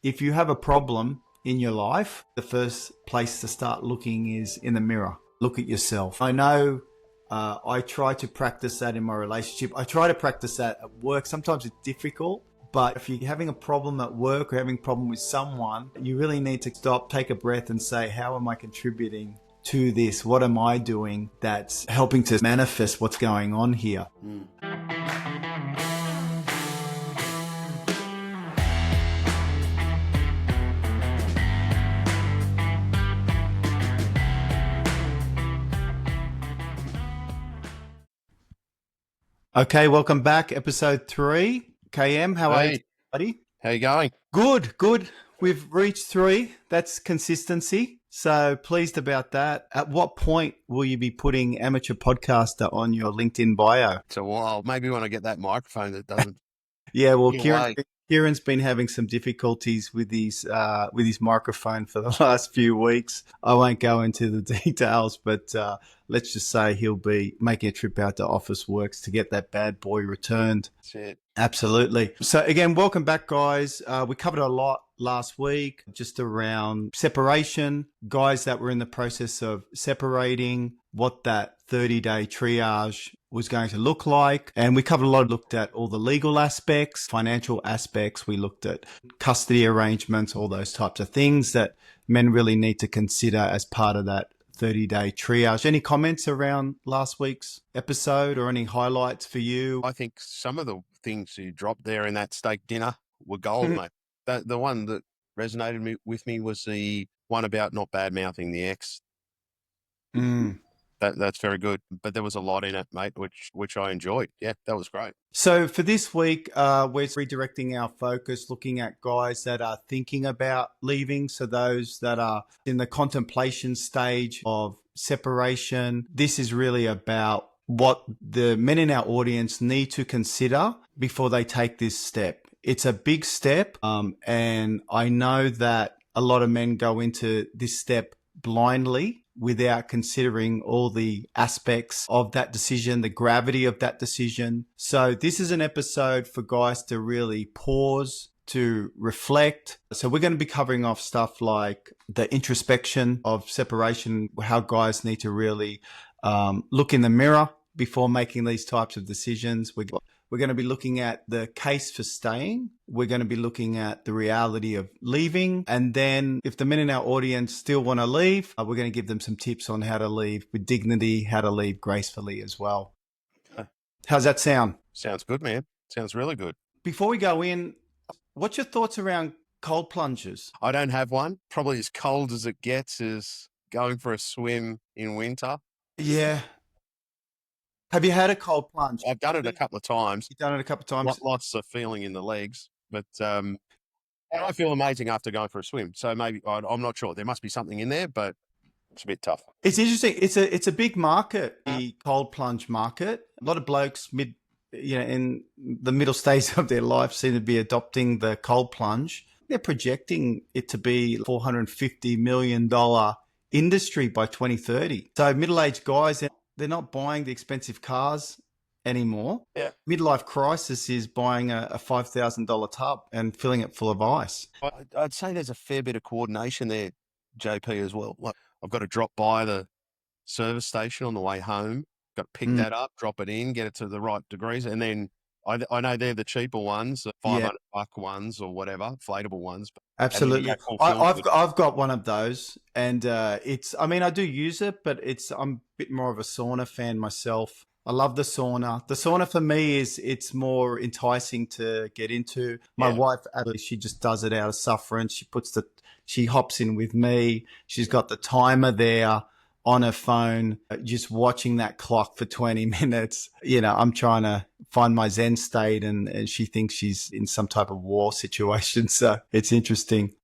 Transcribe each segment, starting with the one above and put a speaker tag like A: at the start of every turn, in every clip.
A: if you have a problem in your life, the first place to start looking is in the mirror. Look at yourself. I know I try to practice that in my relationship. I try to practice that at work. Sometimes it's difficult, but if you're having a problem at work or having a problem with someone, you really need to stop, take a breath and say, how am I contributing to this? What am I doing that's helping to manifest what's going on here? Okay, welcome back. Episode 3. KM, how are you,
B: Hey,
A: buddy?
B: how you going?
A: Good, good. We've reached 3. That's consistency. So pleased about that. At what point will you be putting amateur podcaster on your LinkedIn bio?
B: It's a while. Maybe when I get that microphone that doesn't
A: Yeah, well,
B: get away.
A: Kieran's been having some difficulties with his microphone for the last few weeks. I won't go into the details, but let's just say he'll be making a trip out to Office Works to get that bad boy returned.
B: That's it.
A: Absolutely. So again, welcome back, guys. We covered a lot last week just around separation, guys that were in the process of separating, what that 30-day triage was going to look like. And we covered a lot, looked at all the legal aspects, financial aspects. We looked at custody arrangements, all those types of things that men really need to consider as part of that 30-day triage. Any comments around last week's episode or any highlights for you?
B: I think some of the things you dropped there in that steak dinner were gold, mate. The one that resonated with me was the one about not bad mouthing the ex.
A: Mm.
B: That's very good. But there was a lot in it, mate, which I enjoyed. Yeah, that was great.
A: So for this week, we're redirecting our focus, looking at guys that are thinking about leaving. So those that are in the contemplation stage of separation. This is really about what the men in our audience need to consider before they take this step. It's a big step. And I know that a lot of men go into this step blindly without considering all the aspects of that decision, the gravity of that decision. So this is an episode for guys to really pause, to reflect. So we're going to be covering off stuff like the introspection of separation, how guys need to really look in the mirror before making these types of decisions. We're going to be looking at the case for staying. We're going to be looking at the reality of leaving. And then if the men in our audience still want to leave, we're going to give them some tips on how to leave with dignity, how to leave gracefully as well. How's that sound?
B: Sounds good, man. Sounds really good.
A: Before we go in, what's your thoughts around cold plunges?
B: I don't have one. Probably as cold as it gets is going for a swim in winter.
A: Yeah. Have you had a cold plunge?
B: I've done it a couple of times.
A: You've done it a couple of times.
B: Lots of feeling in the legs, but and I feel amazing after going for a swim. So maybe I'm not sure. There must be something in there, but it's a bit tough.
A: It's interesting. It's a big market, the cold plunge market. A lot of blokes in the middle stage of their life seem to be adopting the cold plunge. They're projecting it to be $450 million industry by 2030. So middle-aged guys, they're not buying the expensive cars anymore.
B: Yeah.
A: Midlife crisis is buying a $5,000 tub and filling it full of ice.
B: I'd say there's a fair bit of coordination there, JP, as well. Like I've got to drop by the service station on the way home, got to pick that up, drop it in, get it to the right degrees. And then I know they're the cheaper ones, the $500 ones or whatever, inflatable ones.
A: Absolutely. I've got one of those, and I do use it, but I'm a bit more of a sauna fan myself. I love the sauna. The sauna for me it's more enticing to get into. My wife, actually, she just does it out of sufferance. She hops in with me. She's got the timer there on her phone, just watching that clock for 20 minutes. I'm trying to find my Zen state, and she thinks she's in some type of war situation. So it's interesting.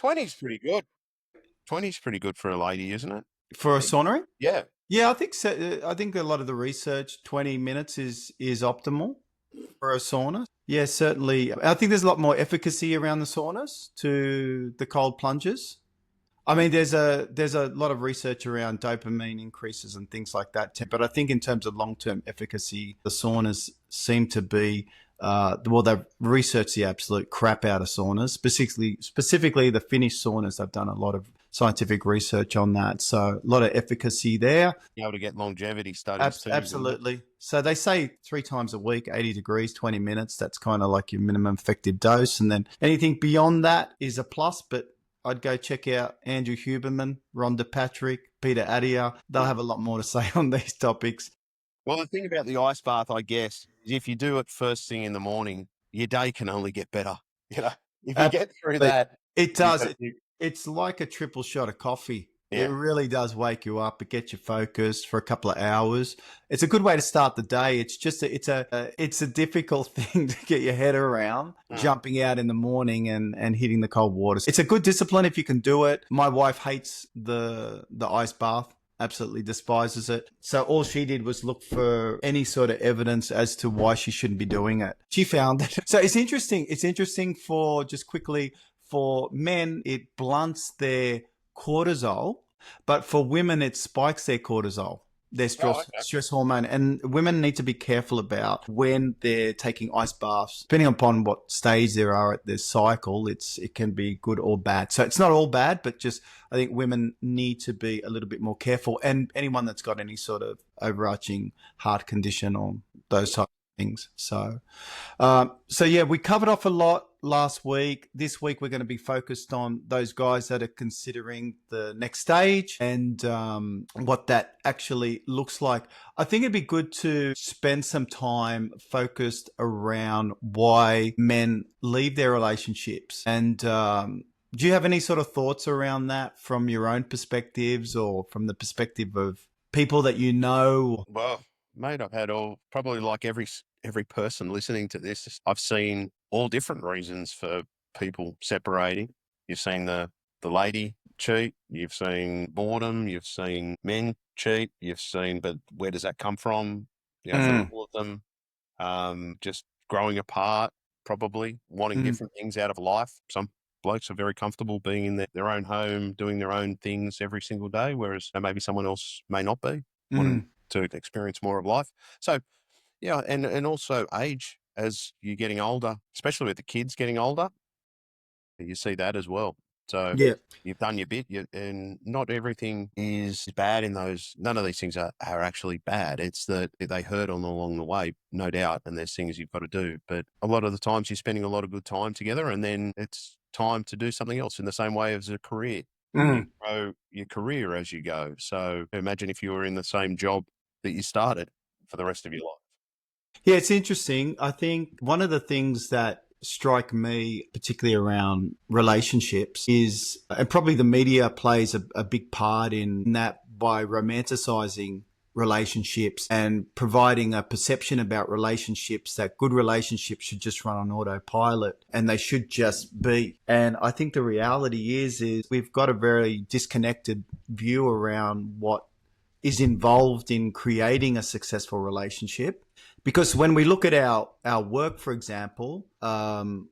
B: 20's pretty good. 20's pretty good for a lady, isn't it?
A: For a sauna?
B: Yeah.
A: Yeah, I think so. I think a lot of the research, 20 minutes is optimal for a sauna. Yeah, certainly. I think there's a lot more efficacy around the saunas to the cold plunges. I mean, there's a lot of research around dopamine increases and things like that. But I think in terms of long-term efficacy, the saunas seem to be well, they've researched the absolute crap out of saunas, specifically the Finnish saunas. They've done a lot of scientific research on that, so a lot of efficacy there.
B: Be able to get longevity studies too.
A: Absolutely. So they say 3 times a week, 80 degrees, 20 minutes. That's kind of like your minimum effective dose. And then anything beyond that is a plus. But I'd go check out Andrew Huberman, Rhonda Patrick, Peter Adia. They'll have a lot more to say on these topics.
B: Well, the thing about the ice bath, I guess, is if you do it first thing in the morning, your day can only get better. You know, if you get through
A: Absolutely.
B: that,
A: It does. It's like a triple shot of coffee. It
B: yeah.
A: really does wake you up. It gets you focused for a couple of hours. It's a good way to start the day. It's just it's a difficult thing to get your head around, jumping out in the morning and hitting the cold water. It's a good discipline if you can do it. My wife hates the ice bath. Absolutely despises it. So all she did was look for any sort of evidence as to why she shouldn't be doing it. She found it. So it's interesting. It's interesting for just quickly for men, it blunts their cortisol, but for women, it spikes their cortisol, their stress hormone. And women need to be careful about when they're taking ice baths, depending upon what stage they are at their cycle. It can be good or bad. So it's not all bad, but just I think women need to be a little bit more careful. And anyone that's got any sort of overarching heart condition or those types of things. So yeah, we covered off a lot last week. This week, we're going to be focused on those guys that are considering the next stage and what that actually looks like. I think it'd be good to spend some time focused around why men leave their relationships. And do you have any sort of thoughts around that from your own perspectives or from the perspective of people that you know?
B: Well, mate, I've had probably like every person listening to this, I've seen all different reasons for people separating. You've seen the lady cheat, you've seen boredom, you've seen men cheat, but where does that come from? For all of them, just growing apart, probably wanting different things out of life. Some blokes are very comfortable being in their own home, doing their own things every single day, whereas maybe someone else may not be, wanting to experience more of life. So, yeah, and also age as you're getting older, especially with the kids getting older, you see that as well. So
A: Yeah.
B: you've done your bit, and not everything is bad in those. None of these things are actually bad. It's that they hurt along the way, no doubt, and there's things you've got to do. But a lot of the times you're spending a lot of good time together, and then it's time to do something else in the same way as a career. You grow your career as you go. So imagine if you were in the same job that you started for the rest of your life.
A: Yeah, it's interesting. I think one of the things that strike me, particularly around relationships, is, and probably the media plays a big part in that by romanticizing relationships and providing a perception about relationships that good relationships should just run on autopilot and they should just be. And I think the reality is we've got a very disconnected view around what is involved in creating a successful relationship. Because when we look at our work, for example,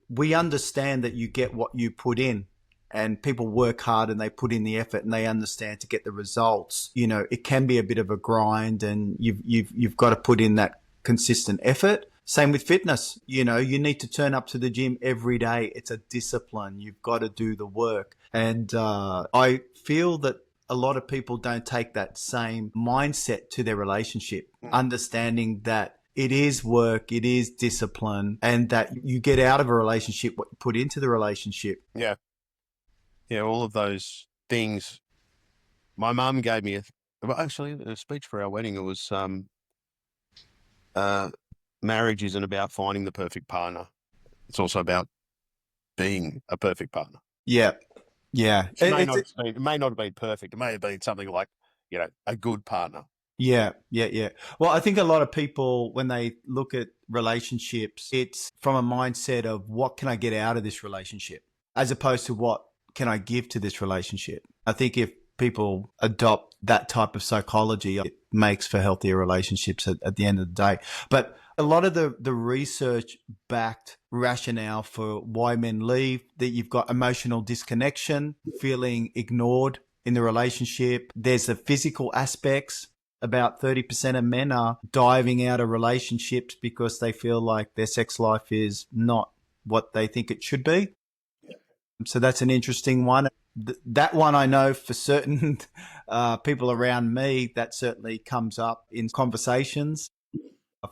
A: we understand that you get what you put in, and people work hard and they put in the effort and they understand to get the results. You know, it can be a bit of a grind, and you've got to put in that consistent effort. Same with fitness. You know, you need to turn up to the gym every day. It's a discipline. You've got to do the work. And I feel that a lot of people don't take that same mindset to their relationship, understanding that it is work, it is discipline, and that you get out of a relationship what you put into the relationship.
B: Yeah. Yeah, all of those things. My mum gave me a speech for our wedding. It was marriage isn't about finding the perfect partner. It's also about being a perfect partner.
A: Yeah. Yeah.
B: It may not have been perfect. It may have been something like, a good partner.
A: Yeah. Well, I think a lot of people, when they look at relationships, it's from a mindset of what can I get out of this relationship, as opposed to what can I give to this relationship. I think if people adopt that type of psychology, it makes for healthier relationships at the end of the day. But a lot of the research backed rationale for why men leave, that you've got emotional disconnection, feeling ignored in the relationship. There's the physical aspects about 30% of men are diving out of relationships because they feel like their sex life is not what they think it should be. So that's an interesting one. That one I know for certain people around me, that certainly comes up in conversations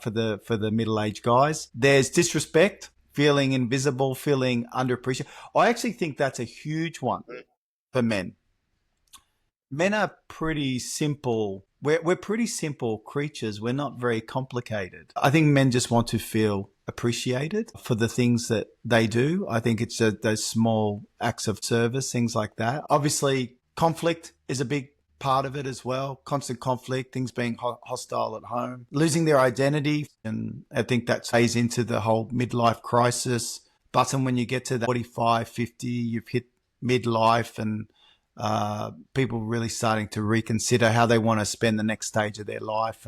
A: for the middle-aged guys. There's disrespect, feeling invisible, feeling underappreciated. I actually think that's a huge one for men. Men are pretty simple. We're pretty simple creatures. We're not very complicated. I think men just want to feel appreciated for the things that they do. I think it's those small acts of service, things like that. Obviously, conflict is a big part of it as well. Constant conflict, things being hostile at home, losing their identity. And I think that plays into the whole midlife crisis button. When you get to that 45, 50, you've hit midlife, and people really starting to reconsider how they want to spend the next stage of their life.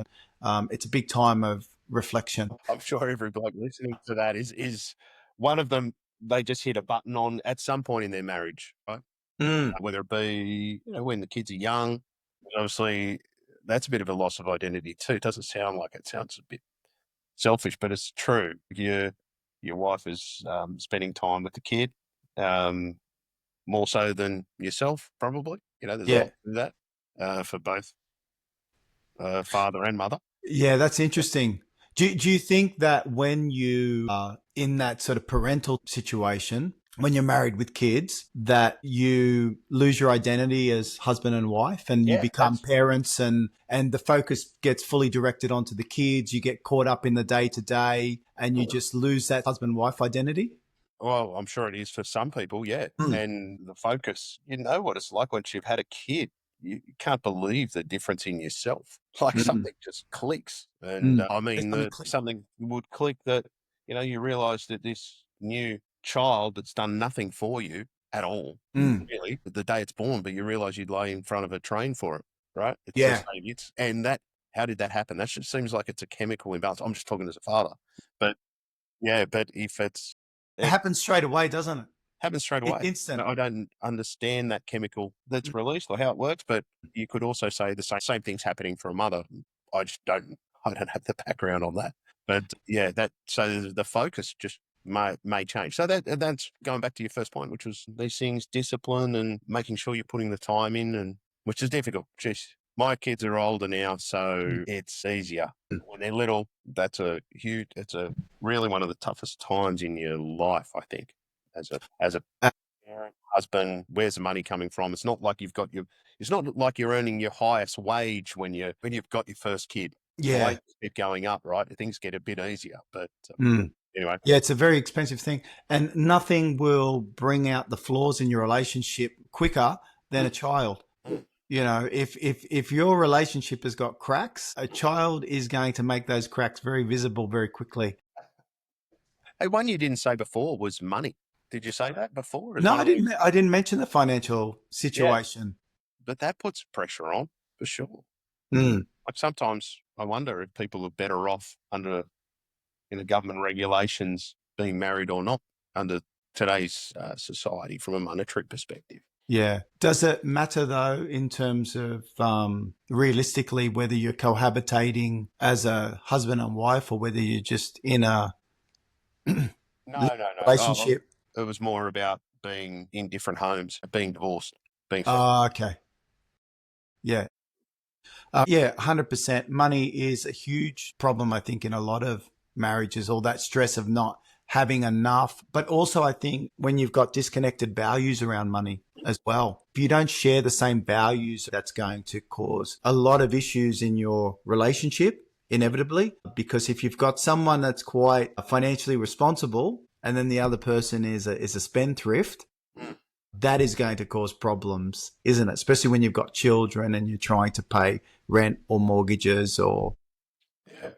A: It's a big time of reflection.
B: I'm sure every bloke listening to that is one of them. They just hit a button on at some point in their marriage, right? Whether it be when the kids are young. Obviously, that's a bit of a loss of identity too. It doesn't sound like it. Sounds a bit selfish, but it's true. Your wife is spending time with the kid more so than yourself, probably. There's a
A: Yeah.
B: lot of that for both father and mother.
A: Yeah, that's interesting. Do you think that when you are in that sort of parental situation, when you're married with kids, that you lose your identity as husband and wife, and you become parents, and the focus gets fully directed onto the kids? You get caught up in the day to day, and you just lose that husband wife identity?
B: Well, I'm sure it is for some people, yeah. And the focus, you know what it's like once you've had a kid. You can't believe the difference in yourself. Like something just clicks. And I mean, something would click that, you realize that this new child that's done nothing for you at all, really, the day it's born, but you realize you'd lay in front of a train for it, right? It's
A: Yeah.
B: and how did that happen? That just seems like it's a chemical imbalance. I'm just talking as a father. But yeah, but if
A: It happens straight away, doesn't it?
B: happens straight
A: It's
B: away.
A: instant.
B: I don't understand that chemical that's released or how it works, but you could also say the same thing's happening for a mother. I just don't. I don't have the background on that. But yeah, so the focus just may change. So that's going back to your first point, which was these things, discipline and making sure you're putting the time in, and which is difficult. Jeez, my kids are older now, so it's easier. When they're little, it's really one of the toughest times in your life, I think. As a parent, husband, where's the money coming from? It's not like it's not like you're earning your highest wage when you've got your first kid. The wages keep going up, right? Things get a bit easier, but anyway.
A: Yeah, it's a very expensive thing, and nothing will bring out the flaws in your relationship quicker than a child. If your relationship has got cracks, a child is going to make those cracks very visible very quickly.
B: Hey, one you didn't say before was money. Did you say that before?
A: No, I didn't mention the financial situation.
B: But that puts pressure on for sure.
A: Mm.
B: Like sometimes I wonder if people are better off under government regulations being married or not under today's society from a monetary perspective.
A: Yeah. Does it matter though in terms of realistically whether you're cohabitating as a husband and wife or whether you're just in a
B: No.
A: relationship?
B: It was more about being in different homes, being divorced, being.
A: Okay. Yeah. 100%. Money is a huge problem, I think, in a lot of marriages, all that stress of not having enough. But also, I think when you've got disconnected values around money as well, if you don't share the same values, that's going to cause a lot of issues in your relationship, inevitably. Because if you've got someone that's quite financially responsible and then the other person is a spendthrift, that is going to cause problems, isn't it? Especially when you've got children and you're trying to pay rent or mortgages or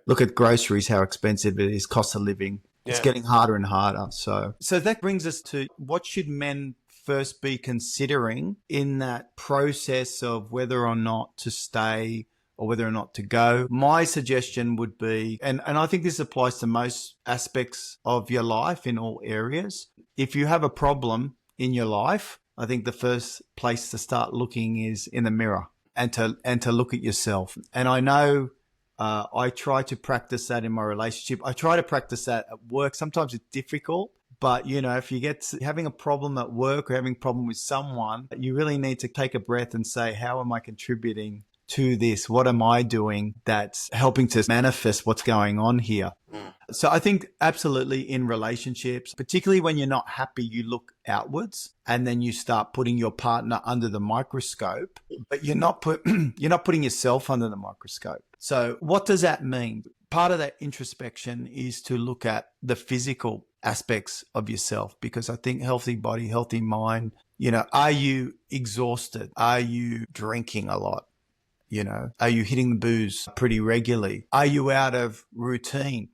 A: look at groceries, how expensive it is, cost of living. It's getting harder and harder. So that brings us to what should men first be considering in that process of whether or not to stay or whether or not to go. My suggestion would be, and I think this applies to most aspects of your life in all areas, if you have a problem in your life, I think the first place to start looking is in the mirror. and to look at yourself. And I know I try to practice that in my relationship. I try to practice that at work. Sometimes it's difficult, but if you get having a problem at work or having a problem with someone, you really need to take a breath and say, how am I contributing to this? What am I doing that's helping to manifest what's going on here? So I think absolutely in relationships, particularly when you're not happy, you look outwards and then you start putting your partner under the microscope, but you're not putting yourself under the microscope. So what does that mean? Part of that introspection is to look at the physical aspects of yourself, because I think healthy body, healthy mind, are you exhausted? Are you drinking a lot? Are you hitting the booze pretty regularly? Are you out of routine?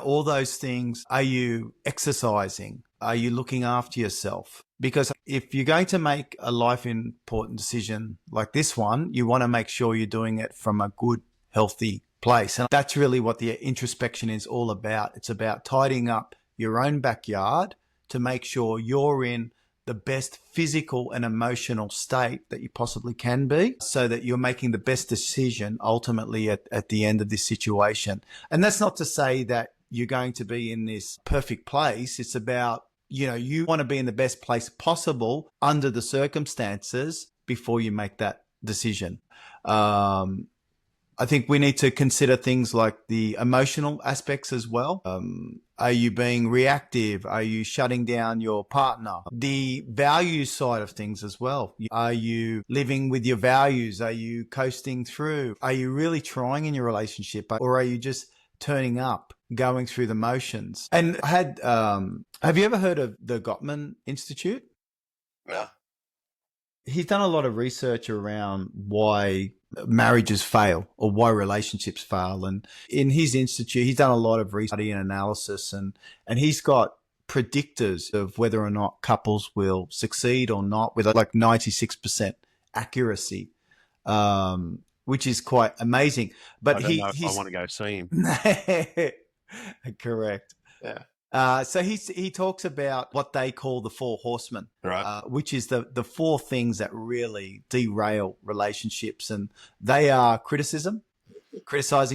A: All those things. Are you exercising? Are you looking after yourself? Because if you're going to make a life important decision like this one, you want to make sure you're doing it from a good, healthy place. And that's really what the introspection is all about. It's about tidying up your own backyard to make sure you're in the best physical and emotional state that you possibly can be, so that you're making the best decision ultimately at the end of this situation. And that's not to say that you're going to be in this perfect place. It's about, you want to be in the best place possible under the circumstances before you make that decision. I think we need to consider things like the emotional aspects as well. Are you being reactive? Are you shutting down your partner? The value side of things as well. Are you living with your values? Are you coasting through? Are you really trying in your relationship? Or are you just turning up, going through the motions? And have you ever heard of the Gottman Institute?
B: No.
A: He's done a lot of research around why marriages fail or why relationships fail. And in his institute, he's done a lot of research and analysis, and he's got predictors of whether or not couples will succeed or not with like 96% accuracy, which is quite amazing. But
B: I don't know if I want to go see him.
A: Correct.
B: Yeah.
A: So he talks about what they call the four horsemen,
B: Right.
A: which is the four things that really derail relationships. And they are criticizing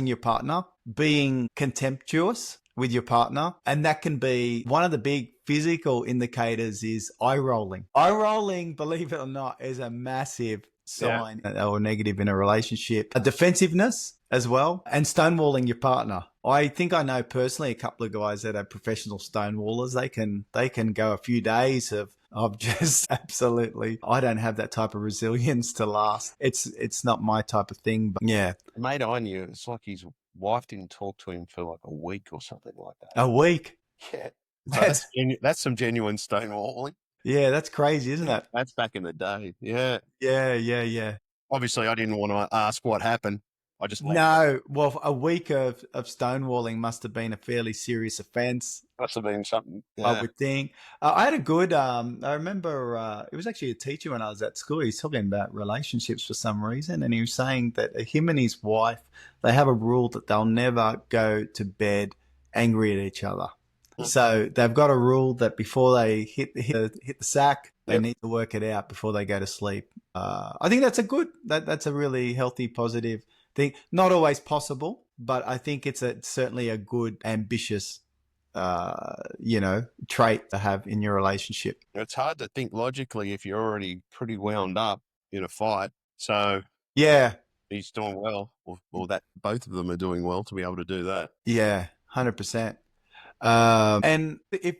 A: your partner, being contemptuous with your partner. And that can be one of the big physical indicators is eye rolling. Eye rolling, believe it or not, is a massive sign or negative in a relationship. A defensiveness as well, and stonewalling your partner. I think I know personally a couple of guys that are professional stonewallers. They can go a few days of just absolutely. I don't have that type of resilience to last. It's not my type of thing. But yeah,
B: The mate I knew, it's like his wife didn't talk to him for like a week or something like that.
A: a week.
B: Yeah. So that's some genuine stonewalling.
A: Yeah, that's crazy, isn't it?
B: That's back in the day. Yeah.
A: Yeah.
B: Obviously, I didn't want to ask what happened. I just left.
A: No, well, a week of stonewalling must have been a fairly serious offence.
B: Must have been something. Yeah.
A: I would think. I had a good, I remember it was actually a teacher when I was at school. He's talking about relationships for some reason. And he was saying that him and his wife, they have a rule that they'll never go to bed angry at each other. So they've got a rule that before they hit the sack, they need to work it out before they go to sleep. I think that's that's a really healthy, positive thing. Not always possible, but I think it's certainly a good, ambitious, trait to have in your relationship.
B: It's hard to think logically if you're already pretty wound up in a fight. So
A: yeah,
B: he's doing well, or that both of them are doing well to be able to do that.
A: Yeah, 100%. And if,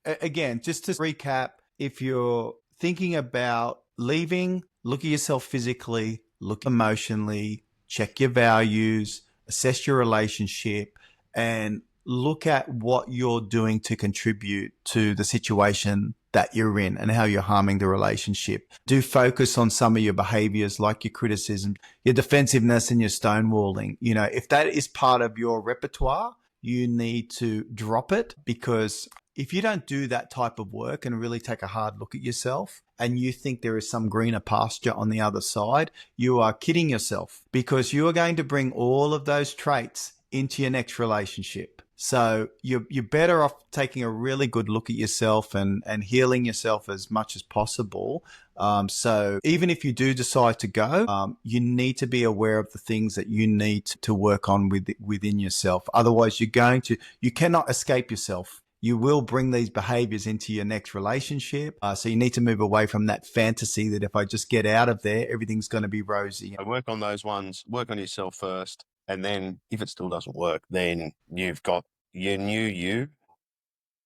A: again, just to recap, if you're thinking about leaving, look at yourself physically, look emotionally, check your values, assess your relationship, and look at what you're doing to contribute to the situation that you're in and how you're harming the relationship. Do focus on some of your behaviors like your criticism, your defensiveness, and your stonewalling. If that is part of your repertoire, you need to drop it, because if you don't do that type of work and really take a hard look at yourself and you think there is some greener pasture on the other side, you are kidding yourself, because you are going to bring all of those traits into your next relationship. So you're better off taking a really good look at yourself and healing yourself as much as possible. So even if you do decide to go, you need to be aware of the things that you need to work on within yourself. Otherwise, you cannot escape yourself. You will bring these behaviors into your next relationship. So you need to move away from that fantasy that if I just get out of there, everything's going to be rosy.
B: So work on those ones, work on yourself first. And then if it still doesn't work, then you've got your new you.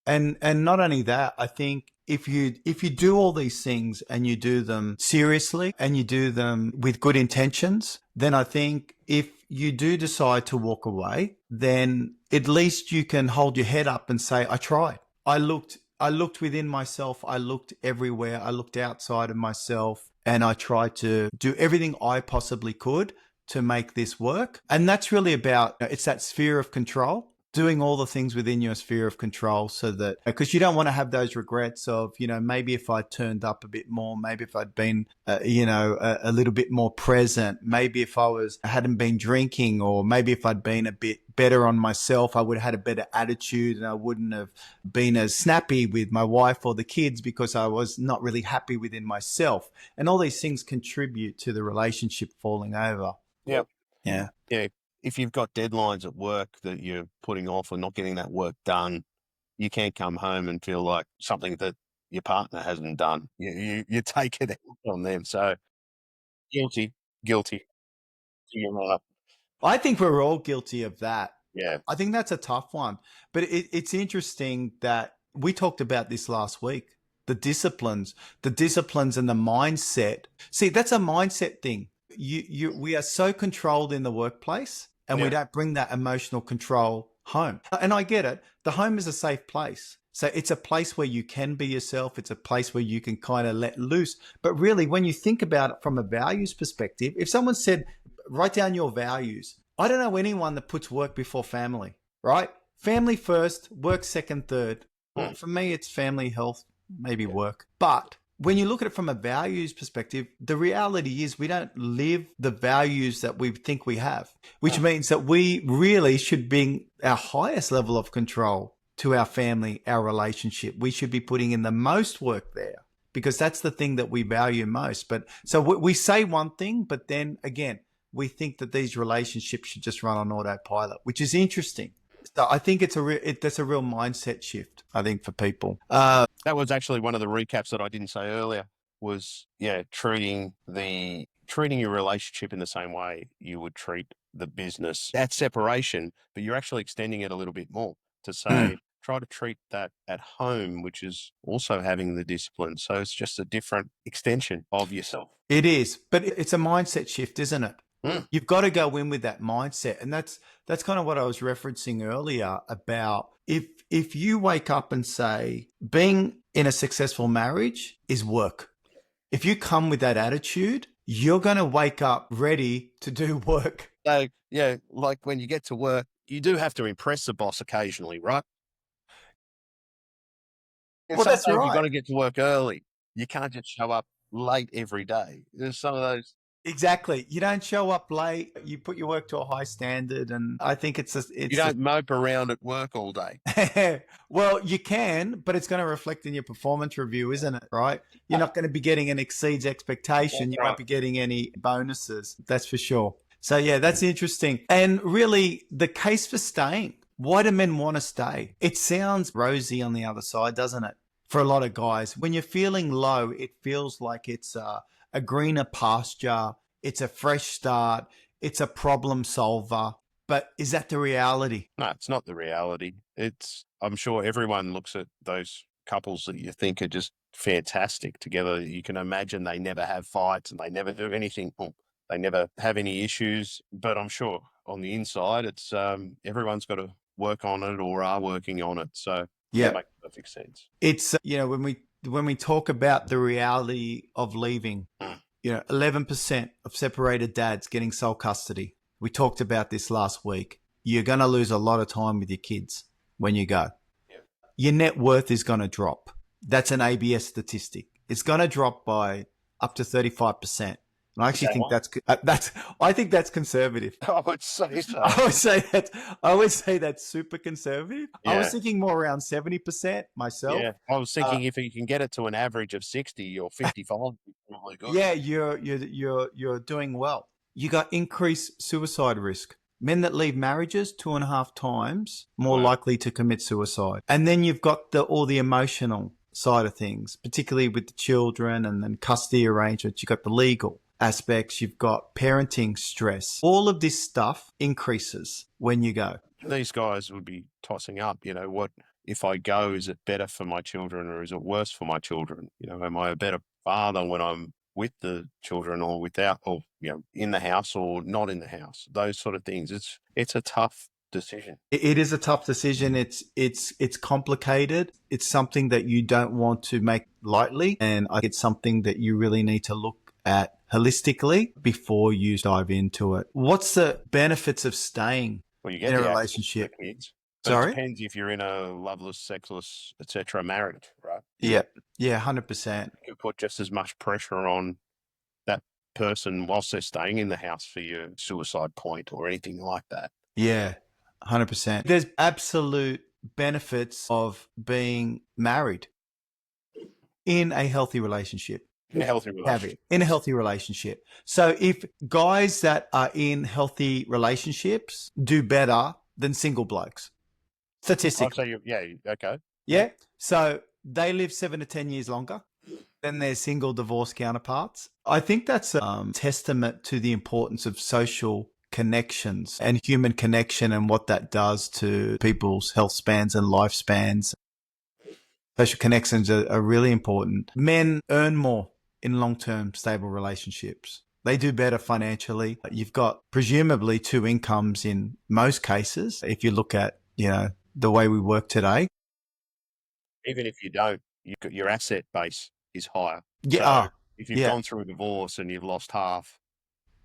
A: And not only that, I think if you do all these things and you do them seriously and you do them with good intentions, then I think if you do decide to walk away, then at least you can hold your head up and say, I tried. I looked within myself. I looked everywhere. I looked outside of myself and I tried to do everything I possibly could to make this work. And that's really about, it's that sphere of control, doing all the things within your sphere of control so that, because you don't want to have those regrets of, maybe if I turned up a bit more, maybe if I'd been, a little bit more present, maybe if hadn't been drinking, or maybe if I'd been a bit better on myself, I would have had a better attitude and I wouldn't have been as snappy with my wife or the kids because I was not really happy within myself. And all these things contribute to the relationship falling over.
B: Yeah.
A: Yeah.
B: Yeah. If you've got deadlines at work that you're putting off or not getting that work done, you can't come home and feel like something that your partner hasn't done. You take it out on them. So guilty. Yeah.
A: I think we're all guilty of that.
B: Yeah.
A: I think that's a tough one. But it's interesting that we talked about this last week. The disciplines and the mindset. See, that's a mindset thing. We are so controlled in the workplace and we don't bring that emotional control home. And I get it. The home is a safe place. So it's a place where you can be yourself. It's a place where you can kind of let loose. But really, when you think about it from a values perspective, if someone said, write down your values, I don't know anyone that puts work before family, right? Family first, work second, third. Well, for me, it's family, health, maybe work. But when you look at it from a values perspective, the reality is we don't live the values that we think we have, which means that we really should bring our highest level of control to our family, our relationship. We should be putting in the most work there because that's the thing that we value most. But so we say one thing, but then again, we think that these relationships should just run on autopilot, which is interesting. So I think that's a real mindset shift, I think, for people.
B: That was actually one of the recaps that I didn't say earlier was, treating your relationship in the same way you would treat the business. That separation, but you're actually extending it a little bit more to say, try to treat that at home, which is also having the discipline. So it's just a different extension of yourself.
A: It is, but it's a mindset shift, isn't it? You've got to go in with that mindset. And that's kind of what I was referencing earlier about if you wake up and say being in a successful marriage is work. If you come with that attitude, you're going to wake up ready to do work.
B: So, like when you get to work, you do have to impress the boss occasionally, right?
A: Well, that's right.
B: You've got to get to work early. You can't just show up late every day. There's some of those.
A: Exactly. You don't show up late. You put your work to a high standard, and I think
B: you don't mope around at work all day.
A: Well, you can, but it's going to reflect in your performance review, isn't it? Right? You're not going to be getting an exceeds expectation. You won't be getting any bonuses. That's for sure. So yeah, that's interesting. And really, the case for staying. Why do men want to stay? It sounds rosy on the other side, doesn't it? For a lot of guys, when you're feeling low, it feels like it's a greener pasture. It's a fresh start. It's a problem solver. But is that the reality?
B: No, it's not the reality. I'm sure everyone looks at those couples that you think are just fantastic together. You can imagine they never have fights and they never do anything. They never have any issues. But I'm sure on the inside, it's everyone's got to work on it or are working on it. So that makes perfect sense.
A: It's, when we talk about the reality of leaving, 11% of separated dads getting sole custody. We talked about this last week. You're going to lose a lot of time with your kids when you go. Yeah. Your net worth is going to drop. That's an ABS statistic. It's going to drop by up to 35%. And I
B: Is
A: actually
B: that
A: think
B: what?
A: I think that's conservative.
B: I would say
A: I
B: so.
A: would say that I would say that's super conservative. I was
B: Yeah.
A: thinking more around 70% myself.
B: Yeah. I was
A: Uh,
B: thinking if you can get it to an average of 60 or 55, you're probably good.
A: yeah, you're doing well. You got increased suicide risk. Men that leave marriages 2.5 times more
B: Wow.
A: likely to commit suicide. And then you've got all the emotional side of things, particularly with the children and then custody arrangements. You've got the legal aspects. You've got parenting stress. All of this stuff increases when you go.
B: These guys would be tossing up, what if I go, is it better for my children or is it worse for my children? Am I a better father when I'm with the children or without, or, in the house or not in the house? Those sort of things. It's a tough decision.
A: It is a tough decision. It's complicated. It's something that you don't want to make lightly, and I think it's something that you really need to look at holistically before you dive into it. What's the benefits of staying
B: Well, you
A: in
B: get
A: a
B: the access to the
A: relationship?
B: kids, but it
A: Sorry?
B: depends if you're in a loveless, sexless, etc. marriage, right?
A: Yeah. Yeah, 100%.
B: You can put just as much pressure on that person whilst they're staying in the house for your suicide point or anything like that.
A: Yeah, 100%. There's absolute benefits of being married in a healthy relationship.
B: In a healthy
A: Have
B: relationship.
A: it in a healthy relationship. So if guys that are in healthy relationships do better than single blokes,
B: I'll say
A: statistically,
B: okay. Yeah.
A: yeah. So they live 7 to 10 years longer than their single divorced counterparts. I think that's a testament to the importance of social connections and human connection and what that does to people's health spans and lifespans. Social connections are really important. Men earn more in long-term stable relationships. They do better financially. You've got presumably two incomes in most cases. If you look at, the way we work today.
B: Even if you don't, your asset base is higher.
A: Yeah.
B: So if you've
A: Yeah.
B: gone through a divorce and you've lost half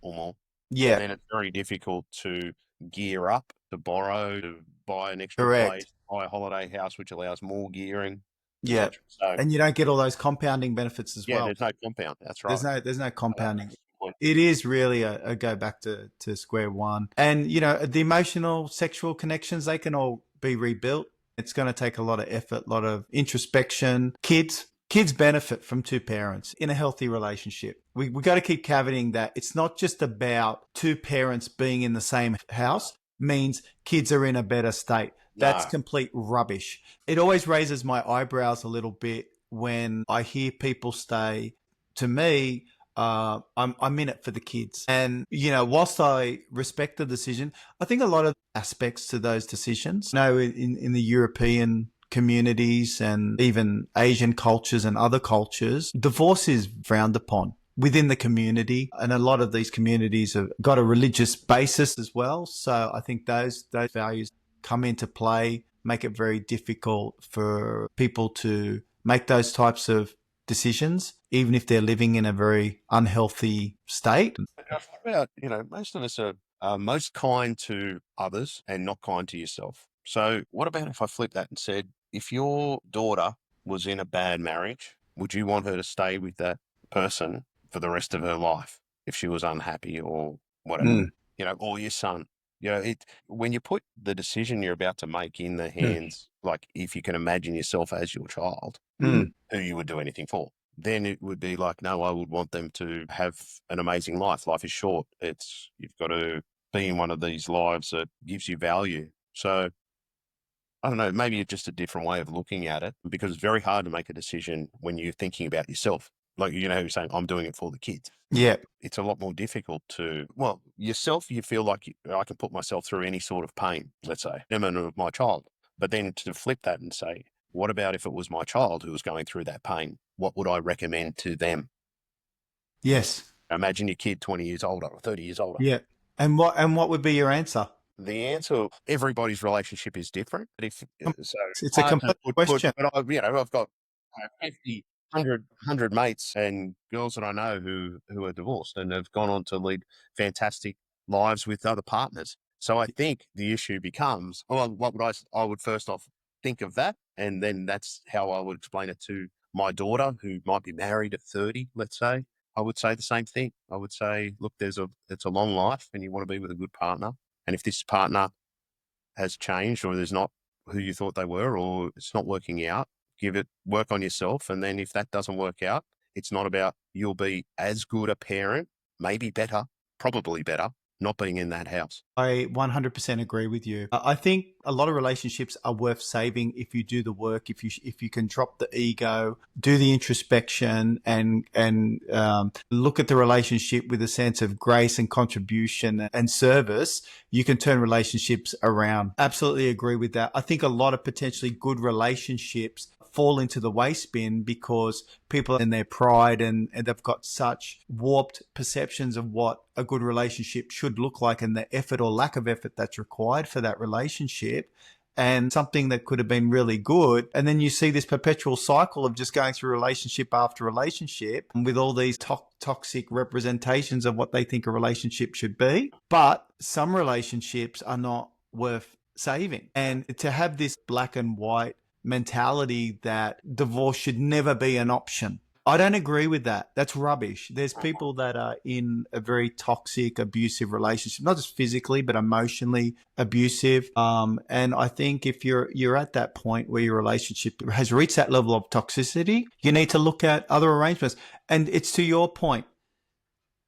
B: or more,
A: Yeah.
B: then it's very difficult to gear up, to borrow, to buy an extra
A: Correct.
B: place, buy a holiday house, which allows more gearing,
A: Yeah.
B: etc. So
A: And you don't get all those compounding benefits as
B: yeah,
A: well.
B: there's no compound. That's
A: There's
B: right.
A: no compounding.
B: That's the point.
A: It is really a go back to square one. And, the emotional, sexual connections, they can all be rebuilt. It's going to take a lot of effort, a lot of introspection. Kids benefit from two parents in a healthy relationship. We got to keep caveating that it's not just about two parents being in the same house means kids are in a better state. That's
B: No,
A: complete rubbish. It always raises my eyebrows a little bit when I hear people say to me, I'm in it for the kids. And, whilst I respect the decision, I think a lot of aspects to those decisions, in the European communities and even Asian cultures and other cultures, divorce is frowned upon within the community. And a lot of these communities have got a religious basis as well. So I think those values come into play, make it very difficult for people to make those types of decisions, even if they're living in a very unhealthy state.
B: what about, most of us are most kind to others and not kind to yourself. So what about if I flip that and said, if your daughter was in a bad marriage, would you want her to stay with that person for the rest of her life if she was unhappy or whatever?
A: Mm,
B: Or your son. When you put the decision you're about to make in the
A: mm,
B: hands, like if you can imagine yourself as your child,
A: mm.
B: who you would do anything for, then it would be like, no, I would want them to have an amazing life. Life is short. You've got to be in one of these lives that gives you value. So I don't know, maybe it's just a different way of looking at it because it's very hard to make a decision when you're thinking about yourself. Like, you're saying, I'm doing it for the kids.
A: Yeah.
B: It's a lot more difficult yourself, you feel like I can put myself through any sort of pain, let's say, even of my child. But then to flip that and say, what about if it was my child who was going through that pain? What would I recommend to them?
A: Yes.
B: Imagine your kid 20 years older or 30 years older.
A: Yeah. And what would be your answer?
B: The answer, everybody's relationship is different. But so
A: It's a
B: hard to
A: complex question.
B: but I've got 50, 100 mates and girls that I know who are divorced and have gone on to lead fantastic lives with other partners. So I think the issue becomes, well, what would I would first off think of that. And then that's how I would explain it to my daughter who might be married at 30, let's say. I would say the same thing. I would say, look, it's a long life and you want to be with a good partner. And if this partner has changed or there's not who you thought they were or it's not working out, work on yourself. And then if that doesn't work out, it's not about you'll be as good a parent, maybe better, probably better, not being in that house.
A: I 100% agree with you. I think a lot of relationships are worth saving if you do the work, if you can drop the ego, do the introspection, and look at the relationship with a sense of grace and contribution and service. You can turn relationships around. Absolutely agree with that. I think a lot of potentially good relationships fall into the waste bin because people in their pride and they've got such warped perceptions of what a good relationship should look like and the effort or lack of effort that's required for that relationship, and something that could have been really good. And then you see this perpetual cycle of just going through relationship after relationship with all these toxic representations of what they think a relationship should be. But some relationships are not worth saving. And to have this black and white mentality that divorce should never be an option, I don't agree with that. That's rubbish. There's people that are in a very toxic, abusive relationship, not just physically, but emotionally abusive. And I think if you're at that point where your relationship has reached that level of toxicity, you need to look at other arrangements. And it's to your point.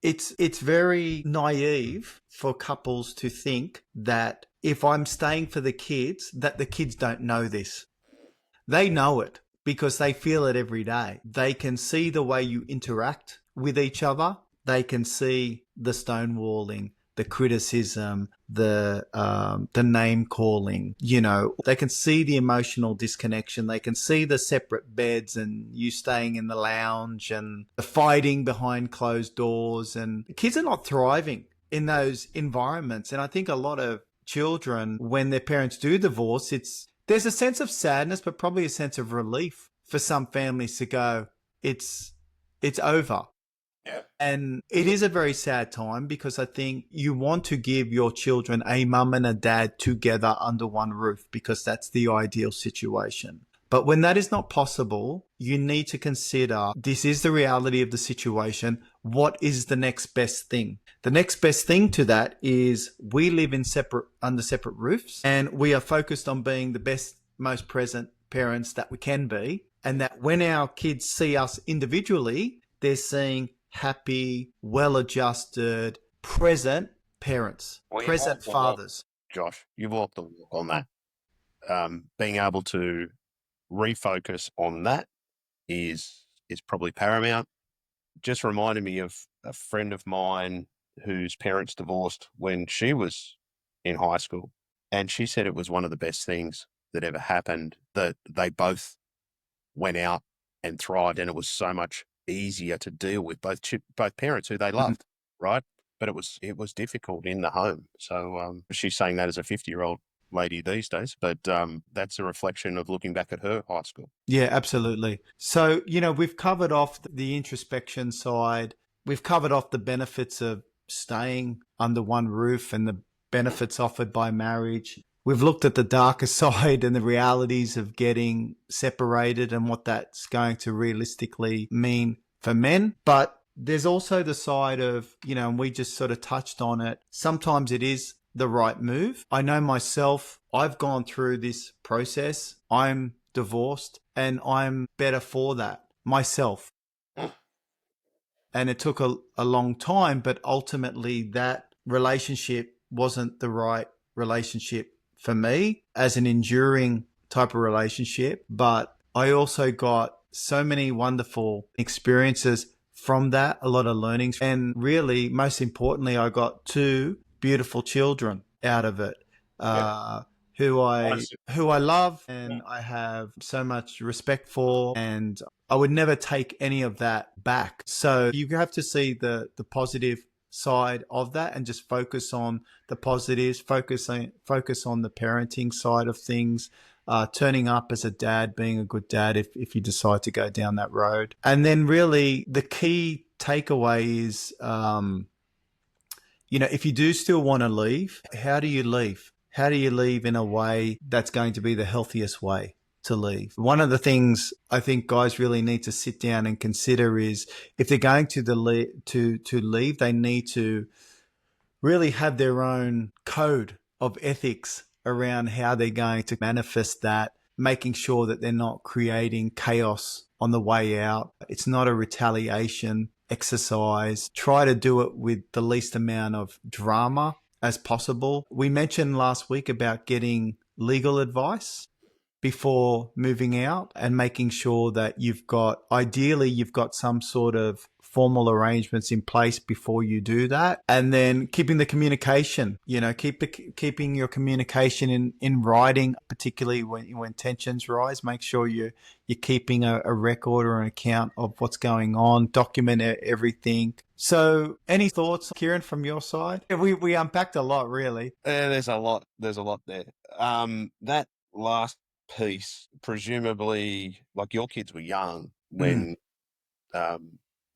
A: It's very naive for couples to think that if I'm staying for the kids, that the kids don't know this. They know it because they feel it every day. They can see the way you interact with each other. They can see the stonewalling, the criticism, the name calling. You know, they can see the emotional disconnection. They can see the separate beds and you staying in the lounge and the fighting behind closed doors. And the kids are not thriving in those environments. And I think a lot of children, when their parents do divorce, there's a sense of sadness, but probably a sense of relief for some families to go, it's over.
B: Yeah.
A: And it is a very sad time because I think you want to give your children a mum and a dad together under one roof because that's the ideal situation. But when that is not possible, you need to consider this is the reality of the situation. What is the next best thing? The next best thing to that is we live under separate roofs and we are focused on being the best, most present parents that we can be. And that when our kids see us individually, they're seeing happy, well-adjusted, present parents, present fathers.
B: Josh, you've walked the walk on that. Being able to refocus on that is probably paramount. Just reminded me of a friend of mine whose parents divorced when she was in high school. And she said it was one of the best things that ever happened, that they both went out and thrived. And it was so much easier to deal with both parents who they loved, right? But it was difficult in the home. So she's saying that as a 50-year-old lady these days, but that's a reflection of looking back at her high school.
A: Yeah, absolutely. So, we've covered off the introspection side. We've covered off the benefits of staying under one roof and the benefits offered by marriage. We've looked at the darker side and the realities of getting separated and what that's going to realistically mean for men. But there's also the side of, and we just sort of touched on it. Sometimes it is the right move. I know myself, I've gone through this process. I'm divorced and I'm better for that myself. And it took a long time, but ultimately that relationship wasn't the right relationship for me as an enduring type of relationship. But I also got so many wonderful experiences from that, a lot of learnings. And really, most importantly, I got two beautiful children out of it. Who I love and I have so much respect for, and I would never take any of that back. So you have to see the positive side of that and just focus on the positives, focus on the parenting side of things, turning up as a dad, being a good dad if you decide to go down that road. And then really the key takeaway is, if you do still want to leave, how do you leave? How do you leave in a way that's going to be the healthiest way? to leave. One of the things I think guys really need to sit down and consider is if they're going to to leave, they need to really have their own code of ethics around how they're going to manifest that, making sure that they're not creating chaos on the way out. It's not a retaliation exercise. Try to do it with the least amount of drama as possible. We mentioned last week about getting legal advice before moving out and making sure that ideally you've got some sort of formal arrangements in place before you do that. And then keeping the communication, keeping your communication in writing, particularly when tensions rise. Make sure you're keeping a record or an account of what's going on, document everything. So any thoughts, Kieran, from your side? We unpacked a lot, really.
B: There's a lot there. That last piece, presumably, like your kids were young when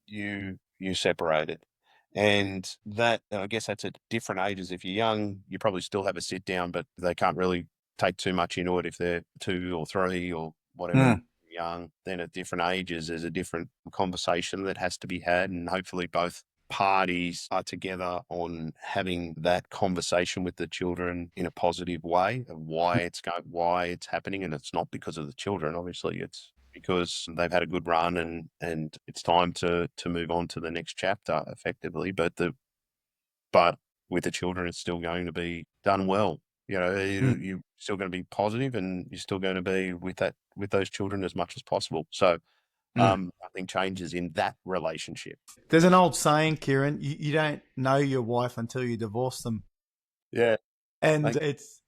B: you separated, and that, I guess that's at different ages. If you're young, you probably still have a sit down, but they can't really take too much into it if they're 2 or 3 or whatever. Young, then at different ages there's a different conversation that has to be had, and hopefully both parties are together on having that conversation with the children in a positive way of why it's happening. And it's not because of the children, obviously, it's because they've had a good run, and it's time to move on to the next chapter effectively. But with the children, it's still going to be done well. You're still going to be positive, and you're still going to be with those children as much as possible. So nothing changes in that relationship.
A: There's an old saying, Kieran, you don't know your wife until you divorce them.
B: Yeah.
A: And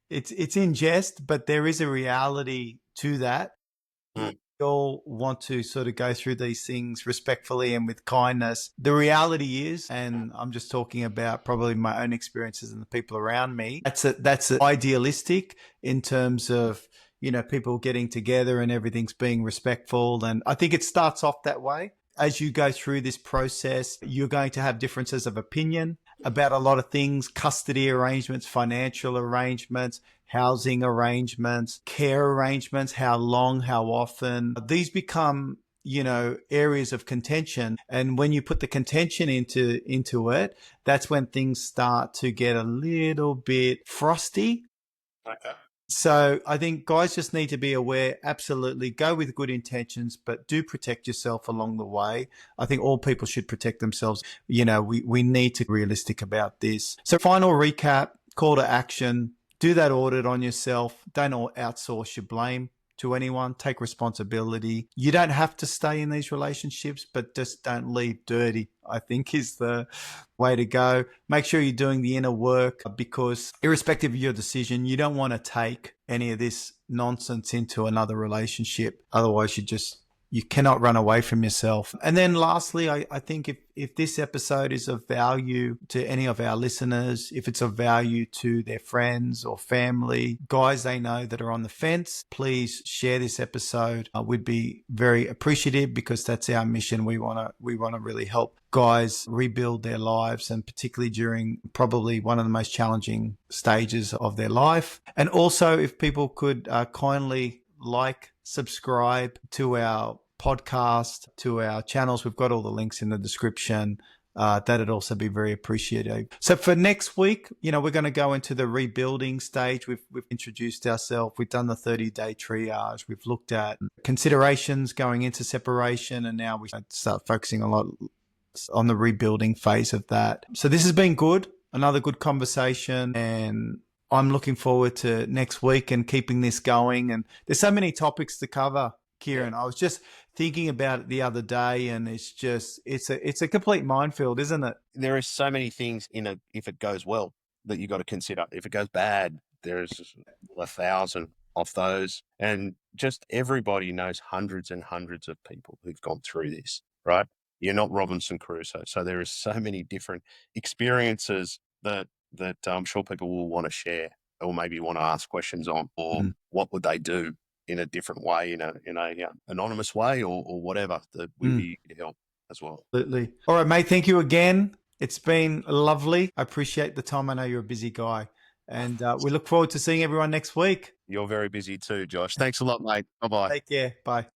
A: it's in jest, but there is a reality to that. We all want to sort of go through these things respectfully and with kindness. The reality is, and I'm just talking about probably my own experiences and the people around me, that's idealistic in terms of, people getting together and everything's being respectful. And I think it starts off that way. As you go through this process, you're going to have differences of opinion about a lot of things: custody arrangements, financial arrangements, housing arrangements, care arrangements, how long, how often. These become, areas of contention. And when you put the contention into it, that's when things start to get a little bit frosty.
B: Okay.
A: So I think guys just need to be aware, absolutely go with good intentions, but do protect yourself along the way. I think all people should protect themselves. We need to be realistic about this. So final recap, call to action, do that audit on yourself. Don't outsource your blame to anyone. Take responsibility. You don't have to stay in these relationships, but just don't leave dirty, I think, is the way to go. Make sure you're doing the inner work, because irrespective of your decision, you don't want to take any of this nonsense into another relationship. Otherwise, you cannot run away from yourself. And then lastly, I think if this episode is of value to any of our listeners, if it's of value to their friends or family, guys they know that are on the fence, please share this episode. We'd be very appreciative, because that's our mission. We want to really help guys rebuild their lives, and particularly during probably one of the most challenging stages of their life. And also, if people could kindly subscribe to our podcast, to our channels. We've got all the links in the description. That'd also be very appreciated. So for next week, we're going to go into the rebuilding stage. We've introduced ourselves. We've done the 30-day triage. We've looked at considerations going into separation, and now we start focusing a lot on the rebuilding phase of that. So this has been good. Another good conversation, and I'm looking forward to next week and keeping this going. And there's so many topics to cover, Kieran. I was just thinking about it the other day, and it's a complete minefield, isn't it?
B: There are so many things if it goes well that you got to consider. If it goes bad, there's 1,000 of those, and just everybody knows hundreds and hundreds of people who've gone through this, right? You're not Robinson Crusoe. So there are so many different experiences that I'm sure people will want to share, or maybe want to ask questions on, or what would they do in a different way, in a anonymous way, or whatever, that we'd be here to help as well.
A: Absolutely. All right, mate. Thank you again. It's been lovely. I appreciate the time. I know you're a busy guy, And we look forward to seeing everyone next week.
B: You're very busy too, Josh. Thanks a lot, mate. Bye bye.
A: Take care. Bye.